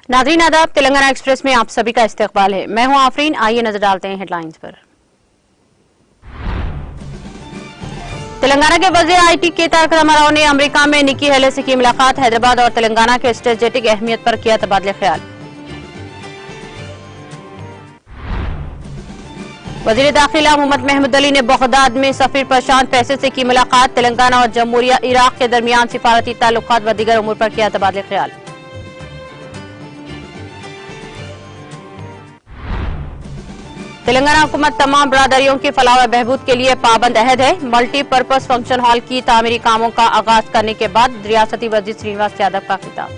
नाज़रीन आदाब, तेलंगाना एक्सप्रेस में आप सभी का इस्तकबाल है। मैं हूं आफरीन। आइए नजर डालते हैं हेडलाइंस पर। तेलंगाना के वज़ीर आईटी के तारक रामाराव ने अमेरिका में निकी हेले से की मुलाकात। हैदराबाद और तेलंगाना के स्ट्रेटेजिक अहमियत पर किया तबादले ख्याल। वज़ीर दाखिला मोहम्मद महमूद अली ने बगदाद में सफीर प्रशांत पैसे से की मुलाकात। तेलंगाना और जमहूरिया इराक के दरमियान सिफारती ताल्लुकात व दीगर उमूर पर किया तबादले ख्याल। तेलंगाना हुकूमत तमाम बरादरियों की फलाह व बहबूद के लिए पाबंद अहद है। मल्टीपर्पज फंक्शन हॉल की तामीरी कामों का आगाज करने के बाद रियासती वज़ीर श्रीनिवास यादव का खिताब।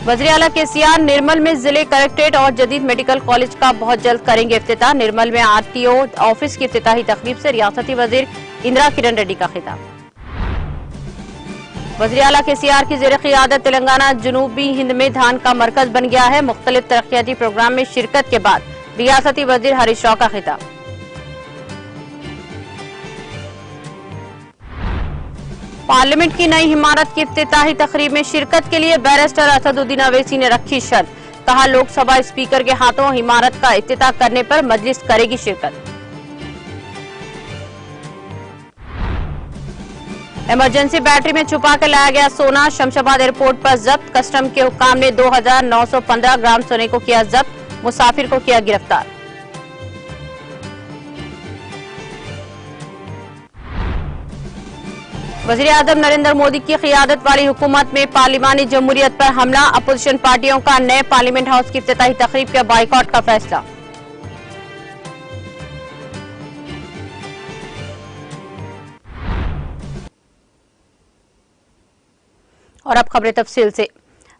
वज़ीर आला केसीआर निर्मल में जिले कलेक्ट्रेट और जदीद मेडिकल कॉलेज का बहुत जल्द करेंगे इफ्तिताह। निर्मल में आरटीओ ऑफिस की इफ्तिताही तकरीब से रियासती वज़ीर इंदिरा किरण रेड्डी का खिताब। वज़ीर आला केसीआर की ज़ेर क़ियादत तेलंगाना जनूबी हिंद में धान का मरकज बन गया है। मुख्तलिफ तरक्याती प्रोग्राम में शिरकत के बाद रियासती वज़ीर हरीश राव का खिताब। पार्लियामेंट की नई इमारत की इफ्तिताही तकरीब में शिरकत के लिए बैरिस्टर असदुद्दीन अवैसी ने रखी शर्त। कहा, लोकसभा स्पीकर के हाथों इमारत का इफ्तिताह करने पर मजलिस करेगी शिरकत। इमरजेंसी बैटरी में छुपा कर लाया गया सोना शमशाबाद एयरपोर्ट पर जब्त। कस्टम के हुक्काम ने 2915 ग्राम सोने को किया जब्त। मुसाफिर को किया गिरफ्तार। वज़ीर आज़म नरेंद्र मोदी की क़ियादत वाली हुकूमत में पार्लिमानी जमहूरियत पर हमला। अपोजिशन पार्टियों का नए पार्लियामेंट हाउस की इफ्तिताही तकरीब के बाइकआउट का फैसला। और अब खबरें तफसील से।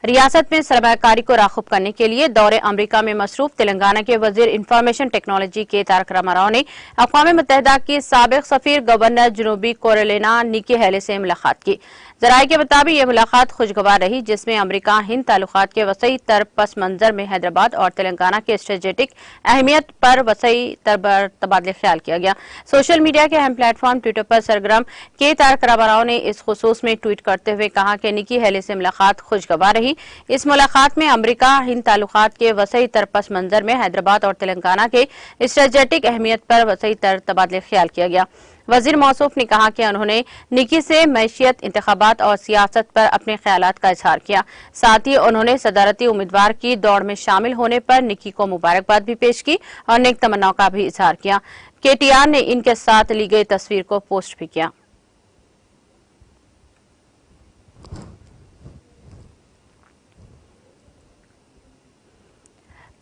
रियासत में सरमायाकारी को राग़िब करने के लिए दौरे अमरीका में मसरूफ तेलंगाना के वज़ीर इंफॉर्मेशन टेक्नोलॉजी के तारक रामाराव ने अक़वाम मुत्तहिदा की साबिक़ सफ़ीर गवर्नर जनूबी कैरोलिना निकी हेले से मुलाकात की। ज़राए के मुताबिक यह मुलाकात खुशगवार रही, जिसमें अमरीका हिंद ताल्लुकात के वसी तर पस मंजर में हैदराबाद और तेलंगाना के स्ट्रेटेजिक अहमियत पर वसी तर तबादले ख्याल किया गया। सोशल मीडिया के अहम प्लेटफॉर्म ट्विटर पर सरगर्म के तारक रामाराव ने इस खुसूस में ट्वीट करते हुए कहा कि निकी हेले से मुलाकात खुशगवार रही। इस मुलाकात में अमरीका हिंद ताल्लुकात के वसी तर पस मंजर में हैदराबाद और तेलंगाना के स्ट्रेटेजिक अहमियत पर वसी तर तबादले ख्याल किया गया। वज़ीर मौसूफ ने कहा कि उन्होंने निकी से मैशियत, इंतखाबात और सियासत पर अपने ख्यालात का इजहार किया। साथ ही उन्होंने सदारती उम्मीदवार की दौड़ में शामिल होने पर निकी को मुबारकबाद भी पेश की और नेक तमन्नाओं का भी इजहार किया। केटीआर ने इनके साथ ली गई तस्वीर को पोस्ट भी किया।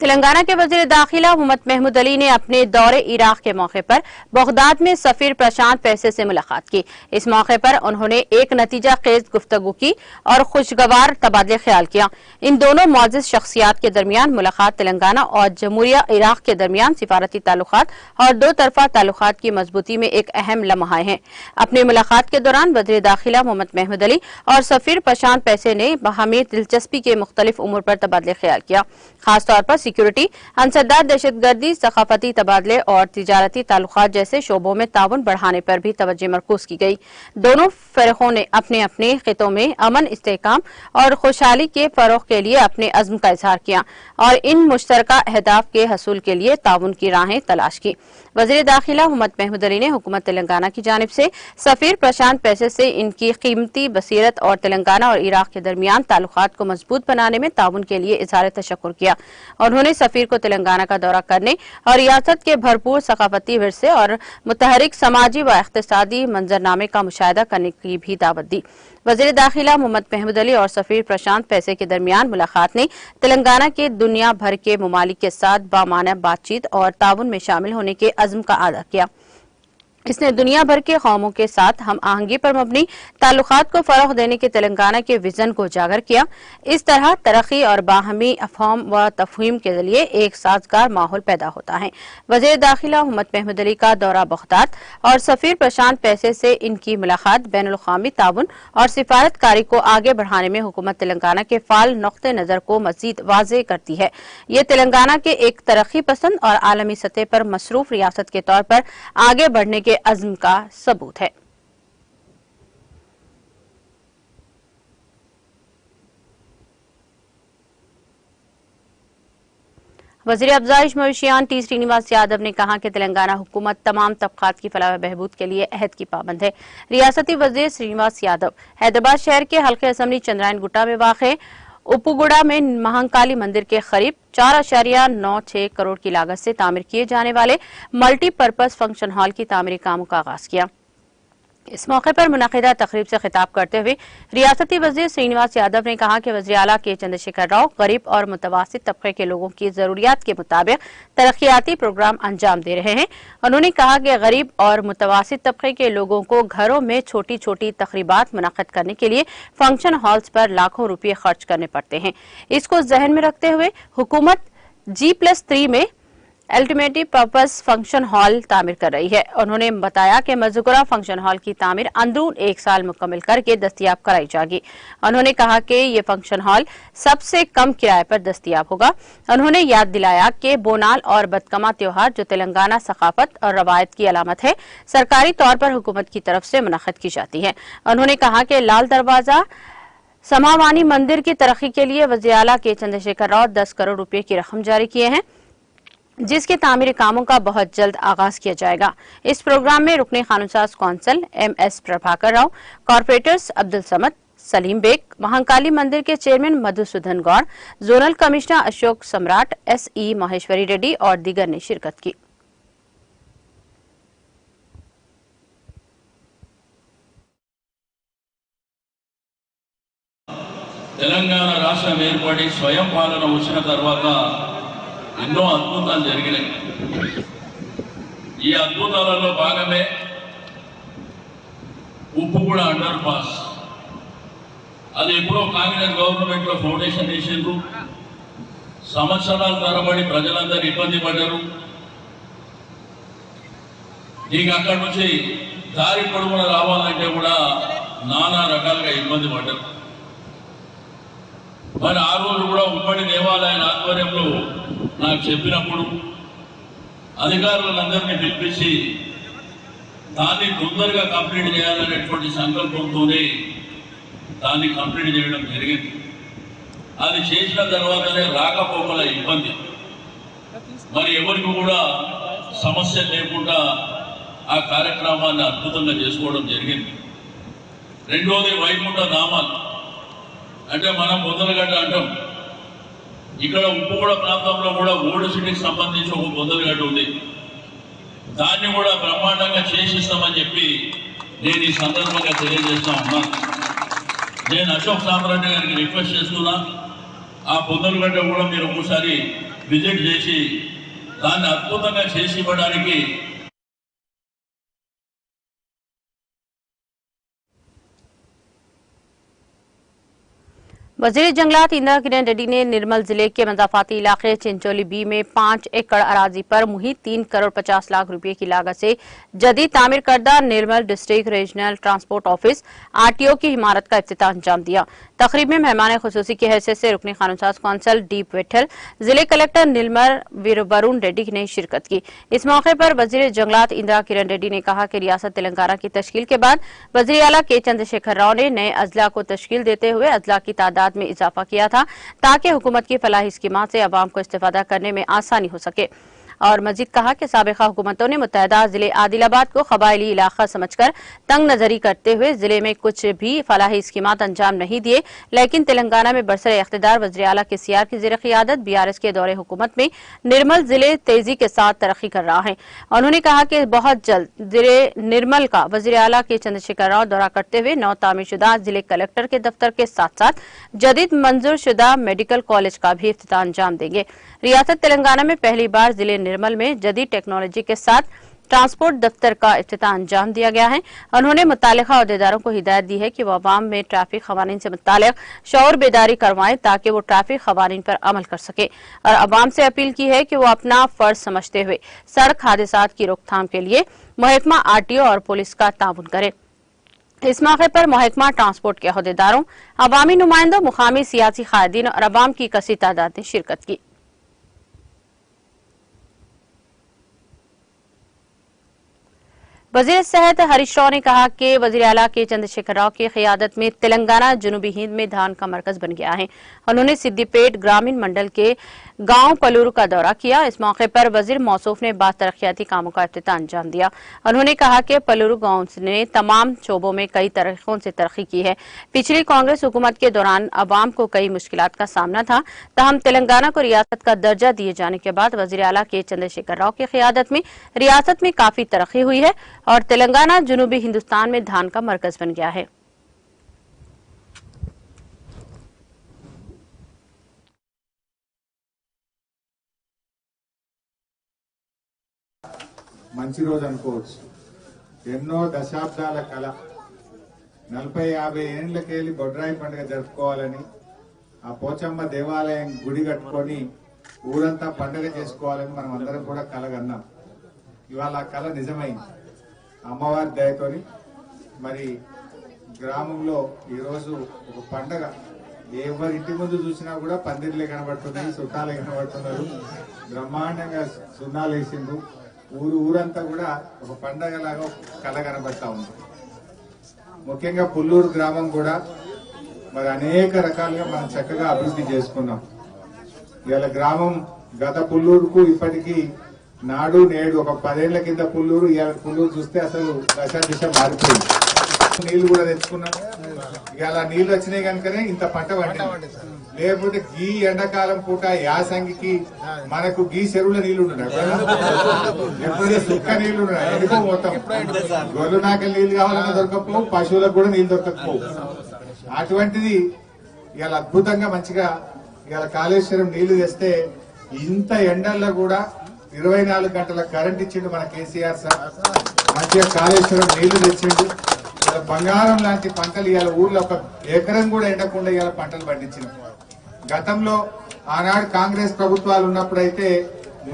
तेलंगाना के वज़ीर दाखिला मोहम्मद महमूद अली ने अपने दौरे इराक के मौके पर बगदाद में सफीर प्रशांत पैसे से मुलाकात की। इस मौके पर उन्होंने एक नतीजा खेज गुफ्तगू की और खुशगवार तबादले ख्याल किया। इन दोनों मुअज़्ज़िज़ शख्सियात के दरमियान मुलाकात तेलंगाना और जमहूरिया इराक के दरमियान सिफारती ताल्लुकात और दो तरफा ताल्लुकात की मजबूती में एक अहम लम्हा है। अपनी मुलाकात के दौरान वज़ीर दाखिला मोहम्मद महमूद अली और सफीर प्रशांत पैसे ने बाहमी दिलचस्पी के मुख्तलिफ उमूर पर तबादले ख्याल किया। खासतौर पर सिक्योरिटी, अंसदार, दहशतगर्दी, सकाफती तबादले और तिजारती ताल्लुकात जैसे शोबों में ताउन बढ़ाने पर भी तवज्जो मरकूज की गई। दोनों फ़िरक़ों ने अपने अपने खितों में अमन, इस्तेहकाम और खुशहाली के फ़रोग़ के लिए अपने अज़्म का इज़हार किया और इन मुश्तरका अहदाफ के हसूल के लिए ताउन की राहें तलाश की। वज़ीर दाखिला मोहम्मद महमूद अली ने हुकूमत तेलंगाना की जानिब से सफीर प्रशांत पैसे से इनकी कीमती बसीरत और तेलंगाना और इराक के दरमियान ताल्लुकात को मजबूत बनाने में ताउन के लिए इज़हार तशक्कुर किया। उन्होंने सफीर को तेलंगाना का दौरा करने और रियासत के भरपूर सकाफती विरसे और मुतहरिक समाजी व इक़्तिसादी मंजरनामे का मुशाहिदा करने की भी दावत दी। वज़ीर दाखिला मोहम्मद महमूद अली और सफीर प्रशांत पैसे के दरमियान मुलाकात ने तेलंगाना के दुनिया भर के ममालिक के साथ बामाना बातचीत और ताउन में शामिल होने के अज़्म का आदा किया। इसने दुनिया भर के कौमों के साथ हम आहंगी पर मबनी ताल्लुकात को फरोग़ देने के तेलंगाना के विजन को उजागर किया। इस तरह तरक्की और बाहमी अफ़हाम व तफ़हीम के जरिए एक साजगार माहौल पैदा होता है। वज़ीर दाखिला मोहम्मद महमूद अली का दौरा बगदाद और सफीर प्रशांत पैसे से इनकी मुलाकात बैनुल-अक़वामी ताउन और सिफारतकारी को आगे बढ़ाने में हुकूमत तेलंगाना के फ़ाल नुक़्ते नज़र को मज़ीद वाज़ेह करती है। ये तेलंगाना के एक तरक्की पसंद और आलमी सतह पर मसरूफ़ रियासत के तौर पर आगे बढ़ने के अज़्म का सबूत है। वजीर अफजाइश मवेशियान टी श्रीनिवास यादव ने कहा कि तेलंगाना हुकूमत तमाम तबकात की फलाह बहबूद के लिए अहद की पाबंद है। रियासती वजीर श्रीनिवास यादव हैदराबाद शहर के हल्के असम्बली चंद्रायन गुट्टा में वाक़ उपुगुड़ा में महाकाली मंदिर के करीब 4.96 करोड़ की लागत से तामीर किए जाने वाले मल्टीपर्पज फंक्शन हॉल की तामीरी कामों का आगाज किया। इस मौके पर मुनक़िदा तकरीब से खिताब करते हुए रियासती वजीर श्रीनिवास यादव ने कहा कि वज़ीर आला के चंद्रशेखर राव गरीब और मुतवासित तबके के लोगों की जरूरियात के मुताबिक तरक्याती प्रोग्राम अंजाम दे रहे हैं। उन्होंने कहा कि गरीब और मुतवासित तबके के लोगों को घरों में छोटी छोटी तकरीबात मुनक़िद करने के लिए फंक्शन हॉल्स पर लाखों रुपये खर्च करने पड़ते हैं। इसको जहन में रखते हुए हुकूमत G+3 में अल्टीमेटिव पर्पज फंक्शन हॉल तामीर कर रही है। उन्होंने बताया कि मज़कूरा फंक्शन हॉल की तामीर अंदरून 1 साल मुकम्मल करके दस्तयाब कराई जाएगी। उन्होंने कहा कि ये फंक्शन हॉल सबसे कम किराए पर दस्तयाब होगा। उन्होंने याद दिलाया कि बोनाल और बदकमा त्योहार जो तेलंगाना सकाफत और रवायत की अलामत है, सरकारी तौर पर हुकूमत की तरफ से मुनक़्क़िद की जाती है। उन्होंने कहा कि लाल दरवाजा समावानी मंदिर की तरक्की के लिए वज़ीर आला के चंद्रशेखर राव 10 करोड़ रुपए की रकम जारी किए हैं, जिसके तामीरी कामों का बहुत जल्द आगाज किया जाएगा। इस प्रोग्राम में रुकने कानूनसाज council MS Prabhakar Rao, corporators Abdul Samad, Salim Beg, Mahakali मंदिर के chairman Madhusudan Goud, zonal commissioner Ashok Samrat, SE Maheshwari Reddy और दीगर ने शिरकत की। తెలంగాణ రాష్ట్రం ఏర్పడి స్వయం పాలన వచ్చిన తర్వాత ఎన్నో అద్భుతాలు జరిగినాయి. ఈ అద్భుతాలలో భాగమే ఉప్పుగూడ అండర్ పాస్. అది ఎప్పుడో కాంగ్రెస్ గవర్నమెంట్ లో ఫౌండేషన్ వేసిండ్రు. సంవత్సరాల తరబడి ప్రజలందరూ ఇబ్బంది పడ్డారు. ఇక అక్కడి నుంచి దారి పొడవున రావాలంటే కూడా నానా రకాలుగా ఇబ్బంది పడ్డారు. మరి ఆ రోజు కూడా ఉమ్మడి దేవాలయాల ఆధ్వర్యంలో నాకు చెప్పినప్పుడు అధికారులందరినీ పిలిపించి దాన్ని తొందరగా కంప్లీట్ చేయాలనేటువంటి సంకల్పంతోనే దాన్ని కంప్లీట్ చేయడం జరిగింది. అది చేసిన తర్వాతనే రాకపోకల ఇబ్బంది, మరి ఎవరికి కూడా సమస్య లేకుండా ఆ కార్యక్రమాన్ని అద్భుతంగా చేసుకోవడం జరిగింది. రెండోది వైకుంఠ ధామాలు. అంటే మనం బొందలగడ్డ అంటాం. ఇక్కడ ఉప్పుగూడ ప్రాంతంలో కూడా ఓల్డ్ సిటీకి సంబంధించి ఒక బొందలగడ్డ ఉంది. దాన్ని కూడా బ్రహ్మాండంగా చేసిస్తామని చెప్పి నేను ఈ సందర్భంగా తెలియజేస్తా ఉన్నాను. నేను అశోక్ సామ్రాట్ గారికి రిక్వెస్ట్ చేస్తున్నా, ఆ బొందలగడ్డ కూడా మీరు ఒకసారి విజిట్ చేసి దాన్ని అద్భుతంగా చేసి ఇవ్వడానికి वजीर जंगलात इंदिरा किरण रेड्डी ने निर्मल जिले के मजाफाती इलाके चिंचोली बी में 5 एकड़ अराजी पर मुहित 3 करोड़ 50 लाख रुपए की लागत से जदीद तामीर करदा Nirmal district regional transport office RTO की इमारत का इफ्तिताह अंजाम दिया। तकरीब में मेहमान खुसूसी की हैसियत से रुकने कानूनसाज कौंसल डीप विठल, जिले कलेक्टर निर्मल वरुण रेड्डी ने शिरकत की। इस मौके पर वजीर जंगलात इंदिरा किरण रेड्डी ने कहा कि रियासत तेलंगाना की तश्कील के बाद वजीर आला के चंद्रशेखर राव ने नए अजला को तश्कील देते हुए अजला की तादाद में इजाफा किया था ताकि हुकूमत की फलाही स्कीमात से अवाम को इस्तेफादा करने में आसानी हो सके। और मजीद कहा कि साबिका हुकूमतों ने मुत्तहदा जिले आदिलाबाद को कबायली इलाका समझकर तंग नजरी करते हुए जिले में कुछ भी फलाही स्कीमात अंजाम नहीं दिए, लेकिन तेलंगाना में बरसर इख्तिदार वज़ीर आला के CR की ज़ेर क़ियादत BRS के दौरे हुकूमत में निर्मल जिले तेजी के साथ तरक्की कर रहा है। उन्होंने कहा कि बहुत जल्द जिले निर्मल का वज़ीर आला के चंद्रशेखर राव दौरा करते हुए नौ तामीरशुदा जिले कलेक्टर के दफ्तर के साथ साथ जदीद मंजूर शुदा मेडिकल कॉलेज का भी इफ्तिताह अंजाम देंगे। रियासत तेलंगाना में पहली बार जिले निर्मल में जदीद टेक्नोलॉजी के साथ ट्रांसपोर्ट दफ्तर का इफ्तिताह अंजाम दिया गया है। उन्होंने मुतालिका अहदेदारों को हिदायत दी है कि वो अवाम में ट्रैफिक कवानीन से मुतालिक शऊर बेदारी करवाएं ताकि वो ट्रैफिक कवानीन पर अमल कर सके, और अवाम से अपील की है कि वो अपना फर्ज समझते हुए सड़क हादसात की रोकथाम के लिए महकमा RTO और पुलिस का ताउन करें। इस मौके पर महकमा ट्रांसपोर्ट के अहदेदारों, अवामी नुमाइंदों, मुकामी सियासी कायदीन और अवाम की कसी तादाद ने शिरकत की। वजीर सेहत हरीश राव ने कहा कि वजीर आला के चंद्रशेखर राव की क़ियादत में तेलंगाना जनूबी हिंद में धान का मरकज बन गया है। उन्होंने सिद्दीपेट ग्रामीण मंडल के गांव पलूरू का दौरा किया। इस मौके पर वजीर मौसूफ ने बाद तरक्याती कामों का इफ्तिताह अंजाम दिया। उन्होंने कहा कि पलूरू गांव ने तमाम शोबों में कई तरीकों से तरक्की की है। पिछली कांग्रेस हुकूमत के दौरान अवाम को कई मुश्किलात का सामना था, तहम तेलंगाना को रियासत का दर्जा दिए जाने के बाद वजीर आला के चंद्रशेखर राव की क़ियादत में रियासत में काफी तरक्की हुई है और तेलंगाना जनूबी हिंदुस्तान में धान का मरकज बन गया है। మంచి రోజు అనుకోవచ్చు. ఎన్నో దశాబ్దాల కళ 40-50 ఏండ్లకెళ్ళి బొడ్రాయి పండుగ జరుపుకోవాలని, ఆ పోచమ్మ దేవాలయం గుడి కట్టుకొని ఊరంతా పండుగ చేసుకోవాలని మనం అందరం కూడా కలగన్నాం. ఇవాళ ఆ కళ నిజమైంది. అమ్మవారి దయతోని మరి గ్రామంలో ఈరోజు ఒక పండగ ఎవరి ఇంటి ముందు చూసినా కూడా పందిర్లే కనబడుతున్నాయి, చుట్టాలే కనబడుతున్నారు, బ్రహ్మాండంగా సున్నాలు వేసిండ్రు. ఊరంతా కూడా ఒక పండగలాగా కళ కనబడతా ఉంది. ముఖ్యంగా పుల్లూరు గ్రామం కూడా మరి అనేక రకాలుగా మనం చక్కగా అభివృద్ధి చేసుకున్నాం. ఇవాళ గ్రామం గత పుల్లూరుకు ఇప్పటికీ నాడు నేడు ఒక 10 ఏళ్ల కింద పుల్లూరు, ఇవాళ పుల్లూరు చూస్తే అసలు దశ మారిపోయింది. నీళ్లు కూడా తెచ్చుకున్నాం. ఇవాళ నీళ్లు వచ్చినాయి కనుకనే ఇంత పంట పండింది. లేకపోతే గీ ఎండాకాలం పూట యాసంగికి మనకు గీ చెరువుల నీళ్లు ఎప్పుడైతే సుక్క నీళ్లు ఎందుకో మొత్తం గొర్రెలు నాకలు నీళ్లు కావాలన్నా దొరకపోవు, పశువులకు కూడా నీళ్లు దొరకకపోవు. అటువంటిది ఇవాళ అద్భుతంగా మంచిగా ఇవాళ కాళేశ్వరం నీళ్లు తెస్తే ఇంత ఎండల్లో కూడా 24 గంటల కరెంట్ ఇచ్చిండు మన కేసీఆర్ సార్. మంచిగా కాళేశ్వరం నీళ్లు తెచ్చిండు. ఇలా బంగారం లాంటి పంటలు ఇవాళ ఊర్లో ఒక ఎకరం కూడా ఎండకుండా ఇవాళ పంటలు పండించిన. గతంలో ఆనాడు కాంగ్రెస్ ప్రభుత్వాలు ఉన్నప్పుడైతే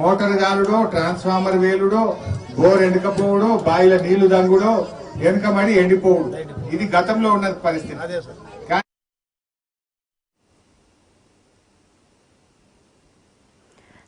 మోటార్ గాలుడో, ట్రాన్స్ఫార్మర్ వేలుడో, బోర్ ఎండకపోవడో, బాయిల నీళ్లు దంగుడో, వెనుకమడి ఎండిపోవుడు, ఇది గతంలో ఉన్న పరిస్థితి.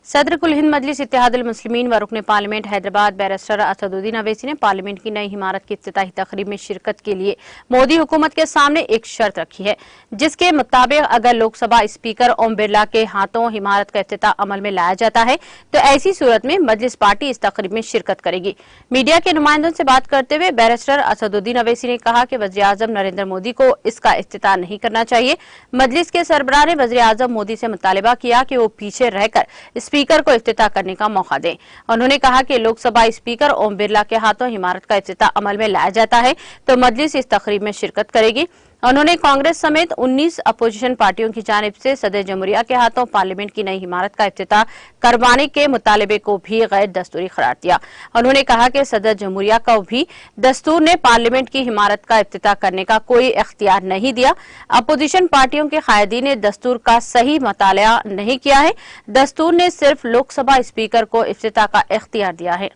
सदर कुल हिंद मजलिस इत्तेहादुल मुस्लिमीन व रुकन पार्लियामेंट हैदराबाद बैरिस्टर असदुद्दीन अवैसी ने पार्लियामेंट की नई इमारत की इफ्तिताही तकरीब में शिरकत के लिए मोदी हुकूमत के सामने एक शर्त रखी है, जिसके मुताबिक अगर लोकसभा स्पीकर ओम बिरला के हाथों इमारत का इफ्तिताह अमल में लाया जाता है तो ऐसी सूरत में मजलिस पार्टी इस तकरीब में शिरकत करेगी। मीडिया के नुमाइंदों से बात करते हुए बैरिस्टर असदुद्दीन अवैसी ने कहा कि वज़ीर आज़म नरेंद्र मोदी को इसका इफ्तिताह नहीं करना चाहिए। मजलिस के सरबराह ने वज़ीर आज़म मोदी से मुतालिबा किया कि वो पीछे रहकर स्पीकर को इफ्तिताह करने का मौका दें। उन्होंने कहा कि लोकसभा स्पीकर ओम बिरला के हाथों इमारत का इफ्तिताह अमल में लाया जाता है तो मजलिस इस तकरीब में शिरकत करेगी। उन्होंने कांग्रेस समेत 19 अपोजिशन पार्टियों की जानिब से सदर जमहूरिया के हाथों पार्लियामेंट की नई इमारत का इफ्तिताह करवाने के मुतालबे को भी गैर दस्तूरी करार दिया। उन्होंने कहा कि सदर जमहूरिया को भी दस्तूर ने पार्लियामेंट की इमारत का इफ्तिताह करने का कोई इख्तियार नहीं दिया। अपोजिशन पार्टियों के कायदीन ने दस्तूर का सही मुताला नहीं किया है। दस्तूर ने सिर्फ लोकसभा स्पीकर को इफ्तिताह का इख्तियार दिया है।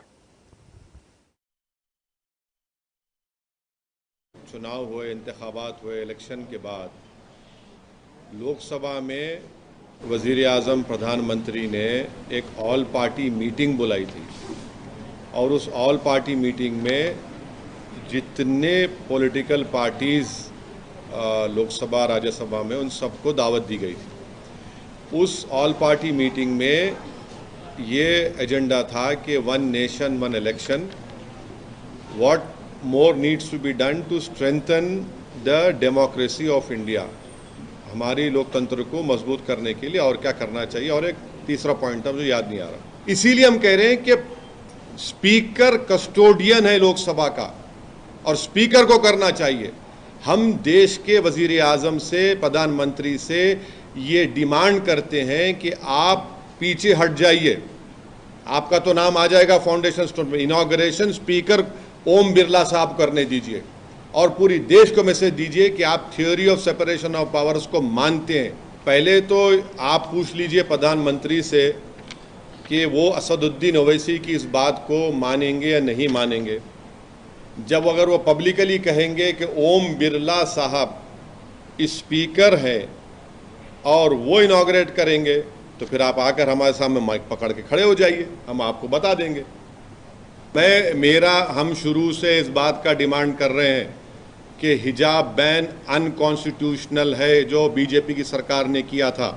चुनाव हुए, इंतखाबात हुए, इलेक्शन के बाद लोकसभा में वज़ीर आज़म प्रधानमंत्री ने एक ऑल पार्टी मीटिंग बुलाई थी और उस ऑल पार्टी मीटिंग में जितने पॉलिटिकल पार्टीज़ लोकसभा राज्यसभा में उन सबको दावत दी गई थी। उस ऑल पार्टी मीटिंग में ये एजेंडा था कि one nation one election, what more needs to be done to strengthen the democracy of India, हमारी लोकतंत्र को मजबूत करने के लिए और क्या करना चाहिए, और एक तीसरा पॉइंट था मुझे याद नहीं आ रहा। इसीलिए हम कह रहे हैं कि स्पीकर कस्टोडियन है लोकसभा का और स्पीकर को करना चाहिए। हम देश के वजीर आज़म से, प्रधानमंत्री से ये डिमांड करते हैं कि आप पीछे हट जाइए। आपका तो नाम आ जाएगा फाउंडेशन स्टोन में, इनॉग्रेशन स्पीकर ओम बिरला साहब करने दीजिए और पूरी देश को मैसेज दीजिए कि आप theory of separation of powers को मानते हैं। पहले तो आप पूछ लीजिए प्रधानमंत्री से कि वो असदुद्दीन ओवैसी की इस बात को मानेंगे या नहीं मानेंगे। जब अगर वो पब्लिकली कहेंगे कि ओम बिरला साहब स्पीकर हैं और वो इनॉग्रेट करेंगे तो फिर आप आकर हमारे सामने माइक पकड़ के खड़े हो जाइए, हम आपको बता देंगे। हम शुरू से इस बात का डिमांड कर रहे हैं कि हिजाब बैन अनकॉन्स्टिट्यूशनल है जो बीजेपी की सरकार ने किया था।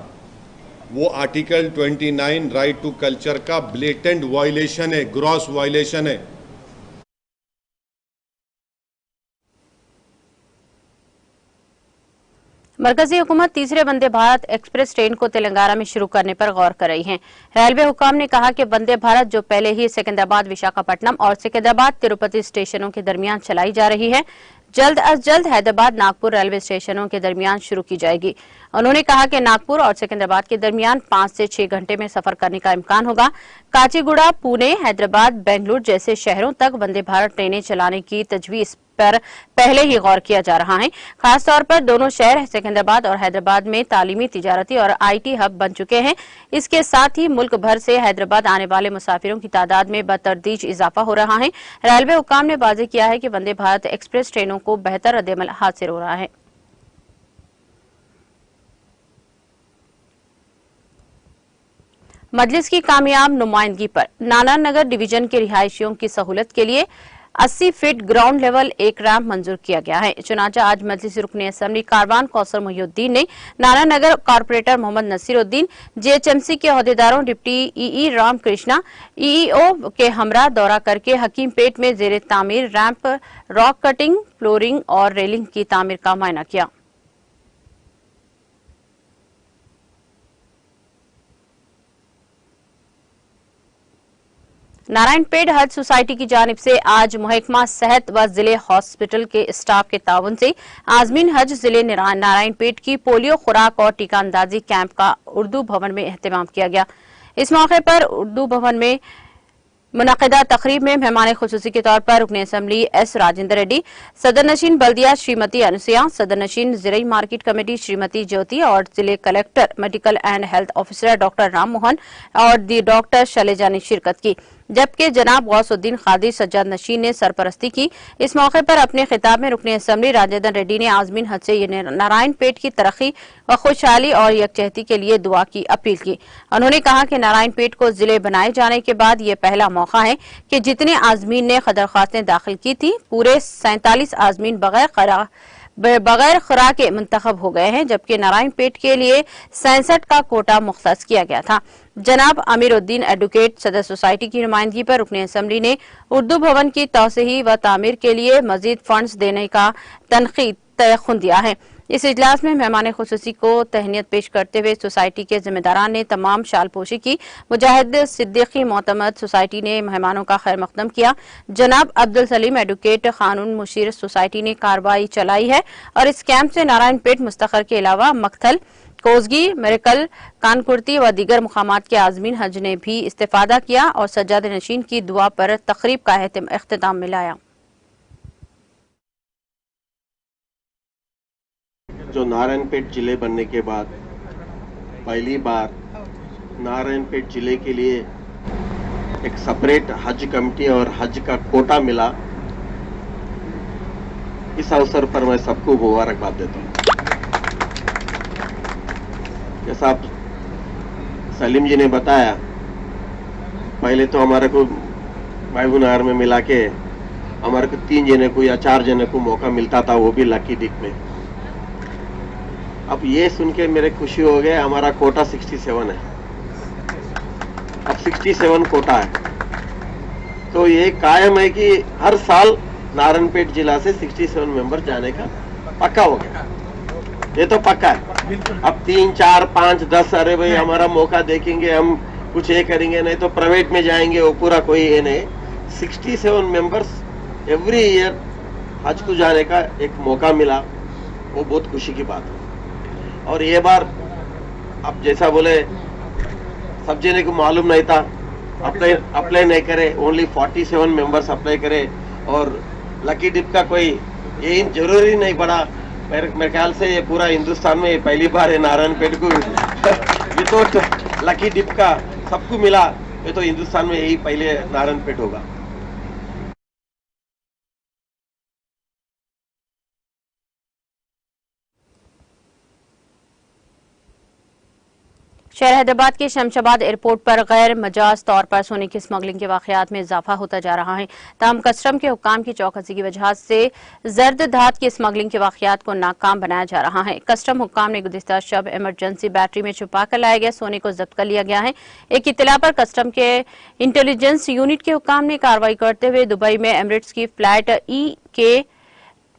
वो आर्टिकल 29 राइट टू कल्चर का ब्लेटेंट वायलेशन है, ग्रॉस वायलेशन है। मरकजी हुकूमत तीसरे वंदे भारत एक्सप्रेस ट्रेन को तेलंगाना में शुरू करने पर गौर कर रही है। रेलवे हुकाम ने कहा कि वंदे भारत जो पहले ही सिकंदराबाद विशाखापट्टनम और सिकंदराबाद तिरुपति स्टेशनों के दरमियान चलाई जा रही है, जल्द अज जल्द हैदराबाद नागपुर रेलवे स्टेशनों के दरमियान शुरू की जाएगी। उन्होंने कहा कि नागपुर और सिकंदराबाद के दरमियान 5 से 6 घंटे में सफर करने का इम्कान होगा। काचीगुड़ा, पुणे, हैदराबाद, बेंगलुरु जैसे शहरों तक वंदे भारत ट्रेनें चलाने की तजवीज पर पहले ही गौर किया जा रहा है। खासतौर पर दोनों शहर सिकंदराबाद और हैदराबाद में तालीमी, तिजारती और आईटी हब बन चुके हैं। इसके साथ ही मुल्क भर से हैदराबाद आने वाले मुसाफिरों की तादाद में बतदरीज इजाफा हो रहा है। रेलवे हुकाम ने वाज़ेह किया है कि वंदे भारत एक्सप्रेस ट्रेनों को बेहतर रद्द-ए-अमल हासिल हो रहा है। मजलिस की कामयाब नुमाइंदगी पर नाना नगर डिवीजन के रिहायशियों की सहूलत के लिए 80 फीट ग्राउंड लेवल एक रैंप मंजूर किया गया है। चुनांचे आज मजलिस रुकन असम्बली कारवान कौसर मोहिउद्दीन ने नाना नगर कॉर्पोरेटर मोहम्मद नसीरुद्दीन, जीएचएमसी के अहदेदारों, डिप्टी ईई राम कृष्णा, ईईओ के हमरा दौरा करके हकीमपेट में जेर तामीर रैंप, रॉक कटिंग, फ्लोरिंग और रेलिंग की तामीर का मुआयना किया। नारायणपेट हज सोसाइटी की जानिब से आज महकमा सेहत व जिले हॉस्पिटल के स्टाफ के ताउन से आजमीन हज जिले नारायणपेट की पोलियो खुराक और टीका अंदाजी कैंप का उर्दू भवन में एहतमाम किया गया। इस मौके पर उर्दू भवन में मुनक़िदा तकरीब में मेहमान खुसूसी के तौर पर रुकन असम्बली एस राजेंद्र रेड्डी, सदर नशीन बल्दिया श्रीमती अनुसुया, सदर नशीन ज़िरई मार्केट कमेटी श्रीमती ज्योति और जिले collector medical and health officer doctor Ram Mohan और दी डॉक्टर शैलेजा ने शिरकत की, जबकि जनाब गौसुद्दीन कादिर सज्जाद नशीन ने सरपरस्ती की। इस मौके पर अपने खिताब में रुकन असम्बली राजेंद्र रेड्डी ने आजमीन हज से नारायणपेट की तरक्की व खुशहाली और यकजहती के लिए दुआ की अपील की। उन्होंने कहा कि नारायणपेट को जिले बनाए जाने के बाद ये पहला मौका है कि जितने आजमीन ने दरख्वास्तें दाखिल की थी, पूरे 47 आजमीन बगैर खुराक मुंतखब हो गए हैं, जबकि नारायणपेट के लिए 67 का कोटा मुख्तस किया गया था। जनाब अमीरुद्दीन एडवोकेट सदर सोसाइटी की नुमाइंदगी पर रुकन असम्बली ने उर्दू भवन की तौसीही व तामीर के लिए मजीद फंड्स देने का तनकीद तयखुन दिया है। इस इजलास में मेहमान खुसूसी को तहनीत पेश करते हुए सोसाइटी के जिम्मेदारान ने तमाम शालपोशी की। मुजाहिद सिद्दीकी मोतमद सोसाइटी ने मेहमानों का खैर मकदम किया। जनाब अब्दुल सलीम एडवोकेट कानून मुशीर सोसाइटी ने कार्रवाई चलाई है और इस कैंप से नारायणपेट मुस्तखर के अलावा मक्थल, कोसगी, मेरकल, कानकुर्ती व दीगर मुकामात के आजमीन हज ने भी इस्तेफादा किया और सज्जाद नशीन की दुआ पर तकरीब का अख्तिताम मिलाया। जो नारायणपेट जिले बनने के बाद पहली बार नारायणपेट जिले के लिए एक सेपरेट हज कमेटी और हज का कोटा मिला, इस अवसर पर मैं सबको मुबारकबाद देता हूँ। जैसा आप सलीम जी ने बताया, पहले तो हमारे को भाईगुनार में मिला के हमारे को 3 जने को या 4 जने को मौका मिलता था, वो भी लकी डिप में। अब ये सुन के मेरे खुशी हो गए, हमारा कोटा 67 है, अब 67 कोटा है। तो ये कायम है कि हर साल नारायणपेट जिला से 67 मेंबर जाने का पक्का हो गया, ये तो पक्का है। अब 3, 4, 5, 10 अरे भाई हमारा मौका देखेंगे, हम कुछ ये करेंगे, नहीं तो प्राइवेट में जाएंगे, वो पूरा कोई ये नहीं। 67 मेंबर्स एवरी ईयर हज को जाने का एक मौका मिला, वो बहुत खुशी की बात है। और ये बार अब जैसा बोले सब जने को मालूम नहीं था, अप्लाई नहीं करे, ओनली 47 मेंबर्स अप्लाई करे और लकी डिप का कोई ये जरूरी नहीं पड़ा। मेरे ख्याल से ये पूरा हिंदुस्तान में पहली बार है नारायणपेट को विदाउट लकी डिप का सबको मिला, ये तो हिंदुस्तान में यही पहले नारायणपेट होगा। शहर हैदराबाद के शमशाबाद एयरपोर्ट पर गैर मजाज तौर पर सोने की स्मगलिंग के वाकयात में इजाफा होता जा रहा है। ताहम कस्टम के हुक्काम की चौकसी की वजह से जर्द धात की स्मगलिंग के वाकयात को नाकाम बनाया जा रहा है। कस्टम हुक्काम ने गुज़िश्ता शब इमरजेंसी बैटरी में छुपा कर लाए गए सोने को जब्त कर लिया गया है। एक इत्तला पर कस्टम के इंटेलिजेंस यूनिट के हुक्काम ने कार्रवाई करते हुए दुबई में एमिरेट्स की फ्लाइट EK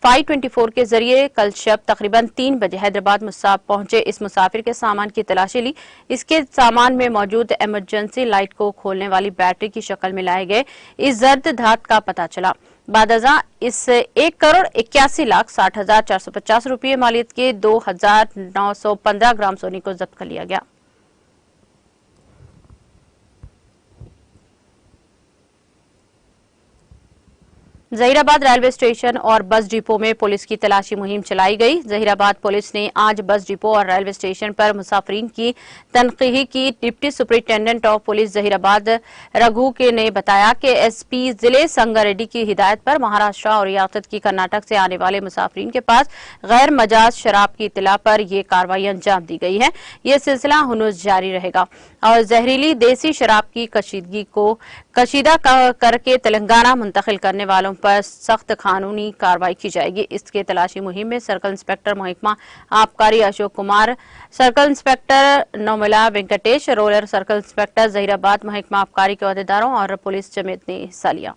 524 के जरिए कल शब तकरीबन 3 बजे हैदराबाद पहुंचे इस मुसाफिर के सामान की तलाशी ली। इसके सामान में मौजूद इमरजेंसी लाइट को खोलने वाली बैटरी की शक्ल में लाए गए इस जर्द धात का पता चला। बादजा इस 1,81,60,450 रुपये मालियत के 2,915 ग्राम सोने को जब्त कर लिया गया। जहीराबाद रेलवे स्टेशन और बस डिपो में पुलिस की तलाशी मुहिम चलाई गई। जहीराबाद पुलिस ने आज बस डिपो और रेलवे स्टेशन पर मुसाफिरीन की तनकीही की। Deputy superintendent of police Zaheerabad Raghu K ने बताया कि SP जिले संगारेड्डी की हिदायत पर महाराष्ट्र और रियासत की कर्नाटक से आने वाले मुसाफिरीन के पास गैर मजाज शराब की इत्तला पर यह कार्रवाई अंजाम दी गई है। यह सिलसिला हुनूस जारी रहेगा और जहरीली देसी शराब की कशीदा करके तेलंगाना मुंतकिल करने वालों पर सख्त कानूनी कार्रवाई की जाएगी। इसके तलाशी मुहिम में सर्कल इंस्पेक्टर महकमा आबकारी Ashok Kumar, circle inspector Naumila Venkatesh, roller circle inspector Zaheerabad महकमा आबकारी के अहदेदारों और पुलिस समेत ने हिस्सा लिया।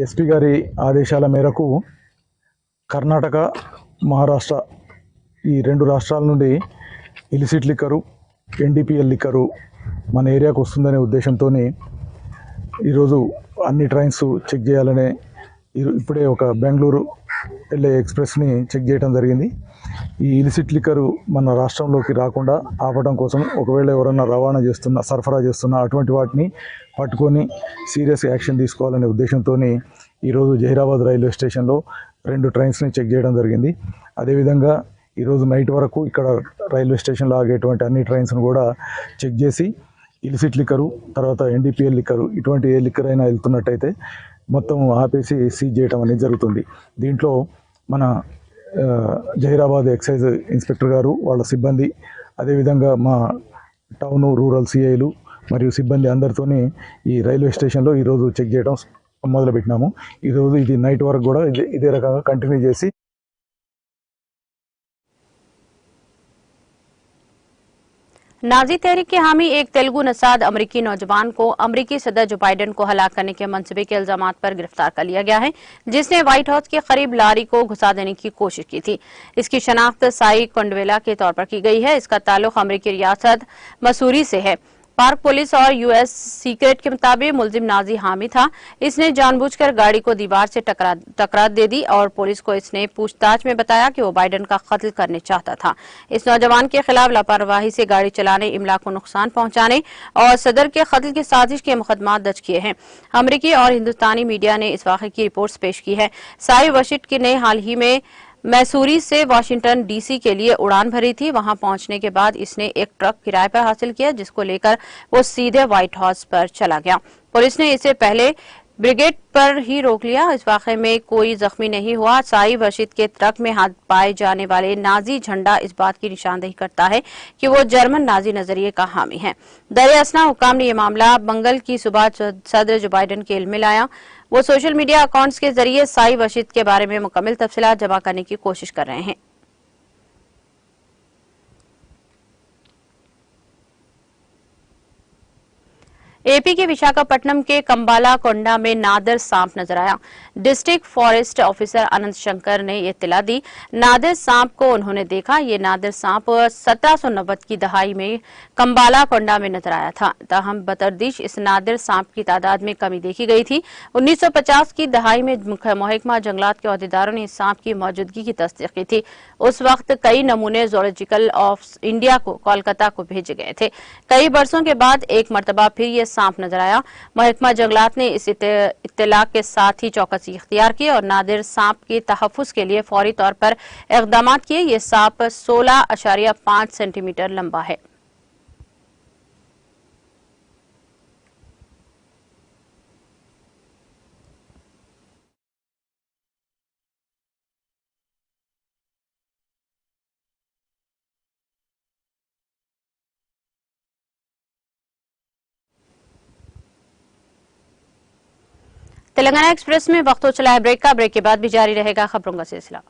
SP గారి ఆదేశాల మేరకు కర్ణాటక, మహారాష్ట్ర ఈ రెండు రాష్ట్రాల నుండి ఇలిసిట్ లిక్కరు, NDPL లిక్కరు మన ఏరియాకు వస్తుందనే ఉద్దేశంతో ఈరోజు అన్ని ట్రైన్స్ చెక్ చేయాలనే ఇప్పుడే ఒక బెంగళూరు LA ఎక్స్ప్రెస్ని చెక్ చేయడం జరిగింది. ఈ ఇలిసిట్ లిక్కరు మన రాష్ట్రంలోకి రాకుండా ఆపడం కోసం ఒకవేళ ఎవరన్నా రవాణా చేస్తున్నా, సరఫరా చేస్తున్నా అటువంటి వాటిని పట్టుకొని సీరియస్ యాక్షన్ తీసుకోవాలనే ఉద్దేశంతో ఈరోజు జహీరాబాద్ రైల్వే స్టేషన్లో 2 ట్రైన్స్ని చెక్ చేయడం జరిగింది. అదేవిధంగా ఈరోజు నైట్ వరకు ఇక్కడ రైల్వే స్టేషన్లో ఆగేటువంటి అన్ని ట్రైన్స్ను కూడా చెక్ చేసి ఇలిసిట్ లిక్కరు, తర్వాత NDPL లిక్కరు, ఇటువంటి ఏ లిక్కర్ అయినా వెళ్తున్నట్టయితే మొత్తం ఆపేసి సీజ్ చేయడం అనేది జరుగుతుంది. దీంట్లో మన జహీరాబాద్ ఎక్సైజ్ ఇన్స్పెక్టర్ గారు, వాళ్ళ సిబ్బంది, అదేవిధంగా మా టౌన్ రూరల్ CIలు మరియు సిబ్బంది అందరితోని ఈ రైల్వే స్టేషన్లో ఈరోజు చెక్ చేయడం మొదలుపెట్టినాము. ఈరోజు ఇది నైట్ వరకు కూడా ఇదే రకంగా కంటిన్యూ చేసి नाजी तहरीक के हामी एक तेलुगु नसाद अमरीकी नौजवान को अमरीकी सदर जो बाइडन को हलाक करने के मंसूबे के इल्जामात पर गिरफ्तार कर लिया गया है, जिसने व्हाइट हाउस के करीब लारी को घुसा देने की कोशिश की थी। इसकी शनाख्त साई कोंडवेला के तौर पर की गई है। इसका ताल्लुक अमरीकी रियासत मसूरी से है। पार्क पुलिस और US सीक्रेट के मुताबिक मुलजिम नाजी हामी था। इसने जानबूझकर गाड़ी को दीवार से टकरा दे दी और पुलिस को इसने पूछताछ में बताया कि वो बाइडन का कत्ल करने चाहता था। इस नौजवान के खिलाफ लापरवाही से गाड़ी चलाने, इमला को नुकसान पहुंचाने और सदर के कत्ल की साजिश के मुकदमा दर्ज किए हैं। अमरीकी और हिंदुस्तानी मीडिया ने इस वाक़े की रिपोर्ट्स पेश की है। साई वशिट ने हाल ही में मैसूरी से वाशिंगटन DC के लिए उड़ान भरी थी। वहां पहुंचने के बाद इसने एक ट्रक किराए पर हासिल किया, जिसको लेकर वो सीधे व्हाइट हाउस पर चला गया। पुलिस ने इसे पहले ब्रिगेड पर ही रोक लिया। इस वाक़े में कोई जख्मी नहीं हुआ। साई वर्शिद के ट्रक में हाथ पाए जाने वाले नाजी झंडा इस बात की निशानदेही करता है कि वो जर्मन नाजी नजरिए का हामी है। दरियासना हुकाम ने यह मामला मंगल की सुबह सदर जो बाइडन के इल्म में लाया। वो सोशल मीडिया अकाउंट्स के जरिए साई वर्शिद के बारे में मुकम्मल तफसीलात जमा करने की कोशिश कर रहे हैं। AP के विशाखापट्टनम के कंबाला कोंडा में नादिर सांप नजर आया। डिस्ट्रिक्ट फॉरेस्ट ऑफिसर अनंत शंकर ने ये इत्तला दी। नादिर सांप को उन्होंने देखा। ये नादिर सांप 1790 की दहाई में कंबाला कोंडा में नजर आया था। ताहम बतरदीश इस नादिर सांप की तादाद में कमी देखी गई थी। 1950 की दहाई में महकमा जंगलात के अहदेदारों ने इस सांप की मौजूदगी की तस्दीक की थी। उस वक्त कई नमूने ज़ूलॉजिकल ऑफ इंडिया को कोलकाता को भेजे गए थे। कई बरसों के बाद एक मरतबा फिर ये सांप नजर आया। महकमा जंगलात ने इस इत्तलाक के साथ ही चौकसी इख्तियार की और नादिर सांप के तहफ़्फ़ुज़ के लिए फौरी तौर पर इक़दाम किए। ये सांप 16.5 सेंटीमीटर लंबा है। तेलंगाना एक्सप्रेस में वक्त हो चला है ब्रेक का। ब्रेक के बाद भी जारी रहेगा खबरों का सिलसिला।